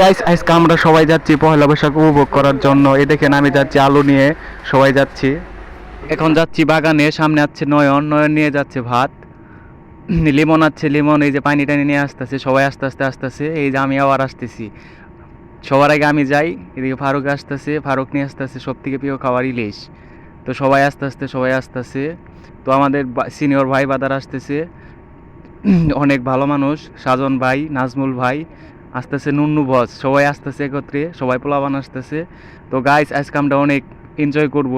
Guys আজকে আমরা সবাই যাচ্ছি পহেলা বৈশাখ উপভোগ করার জন্য। এই দেখেন আমি যাচ্ছি আলু নিয়ে, সবাই যাচ্ছি। এখন যাচ্ছি বাগানে, সামনে আছে নয়ন, নয়ন নিয়ে যাচ্ছে ভাত। লিমন আছে, লিমন এই যে পানি টানি নিয়ে আসতেছে, সবাই আস্তে আস্তে আসতেছে। এই যে আমি আবার আসতেছি, সবার আগে আমি যাই। এদিকে ফারুক আসতেছে, ফারুক নিয়ে আসতেছে সব থেকে প্রিয় খাবার ইলিশ। তো সবাই আস্তে আস্তে সবাই আসতেছে। তো আমাদের সিনিয়র ভাই বাদার আসতেছে, অনেক ভালো মানুষ, সাজন ভাই, নাজমুল ভাই আসতেছে, নুন্নু বস, সবাই আসতেছে একত্রে, সবাই পোলাপান আসতেছে। তো গাইস আজকে আমরা অনেক এনজয় করব,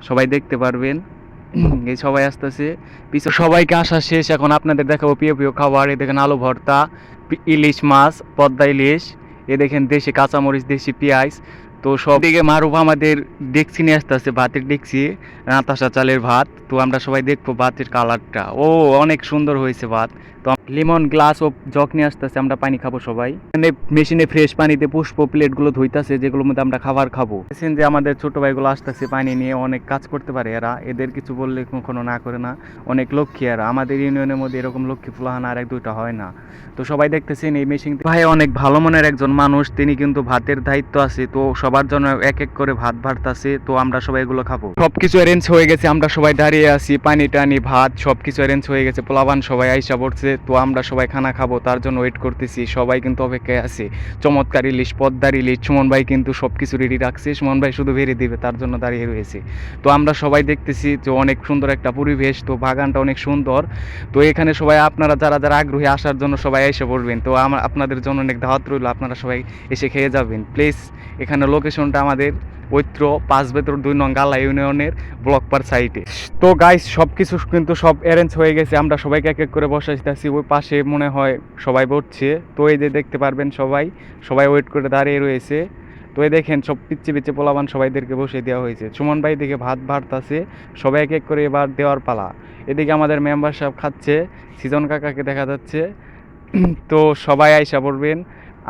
সবাই দেখতে পারবেন। এই সবাই আসতেছে, পিছনে সবাইকে আসা শেষ। এখন আপনাদের দেখাবো প্রিয় প্রিয় খাবার। এ দেখেন আলু ভর্তা, ইলিশ মাছ, পদ্মা ইলিশ, এ দেখেন দেশি কাঁচামরিচ, দেশি পেঁয়াজ। তো সব দিকে মারুফ আমাদের ডেকচি নিয়ে আসতেছে, ভাতের ডেকচি, নাতাশা চালের ভাত। তো আমরা সবাই দেখবো ভাতের কালারটা, ও অনেক সুন্দর হয়েছে ভাত। তো লিমন গ্লাস ও জগ নিয়ে আসতেছে, আমরা পানি খাবো সবাই। এখানে মেশিনে ফ্রেশ পানিতে পুষ্প প্লেটগুলো ধুইতাছে, যেগুলোর মধ্যে আমরা খাবার খাবো। দেখছেন যে আমাদের ছোট ভাইগুলো আসতেছে পানি নিয়ে, অনেক কাজ করতে পারে এরা, এদের কিছু বললে কখনো না করে না। অনেক লক্ষ্মী এরা, আমাদের ইউনিয়নের মধ্যে এরকম লক্ষ্মী ফুলাহানা আর এক দুইটা হয় না। তো সবাই দেখতেছেন এই মেশিন ভাই অনেক ভালো মনের একজন মানুষ, তিনি কিন্তু ভাতের দায়িত্ব আছে। তো সবার জন্য এক এক করে ভাত ভারতাছে। তো আমরা সবাই এগুলো খাবো, সবকিছু অ্যারেঞ্জ হয়ে গেছে, আমরা সবাই দাঁড়িয়ে আছি, পানি টানি ভাত সবকিছু অ্যারেঞ্জ হয়ে গেছে, পোলাবান সবাই আইসা পড়ছে। তো আমরা সবাই খানা খাবো, তার জন্য ওয়েট করতেছি, সবাই কিন্তু অপেক্ষায় আছে। চমৎকার ইলিশ, পদ্মার ইলিশ, সুমন ভাই কিন্তু সবকিছু রেডি রাখছে, সুমন ভাই শুধু বেরিয়ে দিবে, তার জন্য দাঁড়িয়ে রয়েছে। তো আমরা সবাই দেখতেছি যে অনেক সুন্দর একটা পরিবেশ, তো বাগানটা অনেক সুন্দর। তো এখানে সবাই আপনারা যারা যারা আগ্রহী আসার জন্য সবাই এসে পড়বেন। তো আপনাদের জন্য অনেক দাওয়াত রইল, আপনারা সবাই এসে খেয়ে যাবেন প্লিজ। এখানে লোকেশনটা আমাদের ঐত্র 5/2 নং গালা ইউনিয়নের ব্লকপার সাইটে। তো গাইস সব কিছু কিন্তু সব অ্যারেঞ্জ হয়ে গেছে, আমরা সবাইকে এক এক করে বসাইতেছি। ওই পাশে মনে হয় সবাই বসছে, তো এই যে দেখতে পারবেন সবাই, সবাই ওয়েট করে দাঁড়িয়ে রয়েছে। তো এই দেখেন সব পিচ্ছে পিচ্ছে পোলাবান সবাইদেরকে বসে দেওয়া হয়েছে। সুমন ভাই দিকে ভাত ভারতাছে, সবাই এক এক করে এবার দেওয়ার পালা। এদিকে আমাদের মেম্বার সাহেব খাচ্ছে, সিজন কাকাকে দেখা যাচ্ছে। তো সবাই আইসা পড়বেন,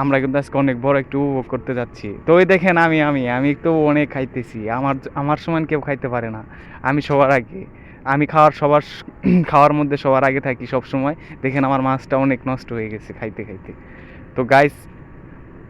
আমরা কিন্তু আজকে অনেক বড় একটু উপভোগ করতে যাচ্ছি। তো ওই দেখেন আমি আমি আমি তো অনেক খাইতেছি, আমার আমার সমান কেউ খাইতে পারে না, আমি সবার আগে। আমি খাওয়ার মধ্যে সবার আগে থাকি সব সময়। দেখেন আমার মাছটা অনেক নষ্ট হয়ে গেছে খাইতে খাইতে। তো গাইস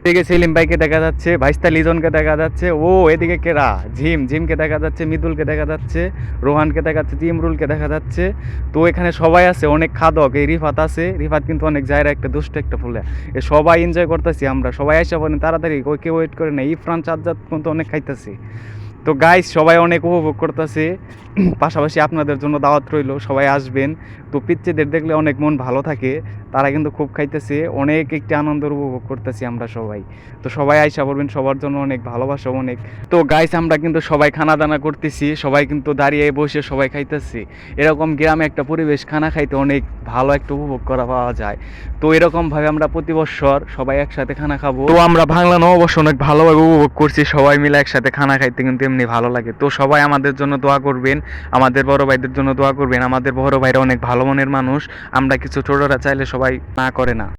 এদিকে সেলিম ভাইকে দেখা যাচ্ছে, ভাইস্তা লিজনকে দেখা যাচ্ছে, ও এদিকে কেরা ঝিমকে দেখা যাচ্ছে, মৃদুলকে দেখা যাচ্ছে, রোহানকে দেখা যাচ্ছে, ইমরুলকে দেখা যাচ্ছে। তো এখানে সবাই আছে, অনেক খাদক। এই রিফাত আছে, রিফাত কিন্তু অনেক জায়গা একটা দুষ্ট একটা ফুলে। এ সবাই এনজয় করতেছি, আমরা সবাই আসা পড়েন তাড়াতাড়ি, কেউ ওয়েট করে না। ইফরান চাঁদজাত কিন্তু অনেক খাইতেছি। তো গাইস সবাই অনেক উপভোগ করতেছে, পাশাপাশি আপনাদের জন্য দাওয়াত রইল, সবাই আসবেন। তো পিচ্চিদের দেখলে অনেক মন ভালো থাকে, তারা কিন্তু খুব খাইতেছে, অনেক একটি আনন্দের উপভোগ করতেছি আমরা সবাই। তো সবাই আইসা পড়বেন, সবার জন্য অনেক ভালোবাসা অনেক। তো গাইস আমরা কিন্তু সবাই খানা দানা করতেছি, সবাই কিন্তু দাঁড়িয়ে বসে সবাই খাইতেছি। এরকম গ্রামে একটা পরিবেশ, খানা খাইতে অনেক ভালো একটা উপভোগ করা পাওয়া যায়। তো এরকমভাবে আমরা প্রতি বছর সবাই একসাথে খানা খাবো। তো আমরা বাংলা নববর্ষ অনেক ভালোভাবে উপভোগ করছি, সবাই মিলে একসাথে খানা খাইতে কিন্তু এমনি ভালো লাগে। তো সবাই আমাদের জন্য দোয়া করবেন, আমাদের বড় ভাইদের জন্য দোয়া করবেন। আমাদের বড় ভাইরা অনেক ভালো মনের মানুষ, আমরা কিছু ছোটরা চাইলে সবাই না করে না।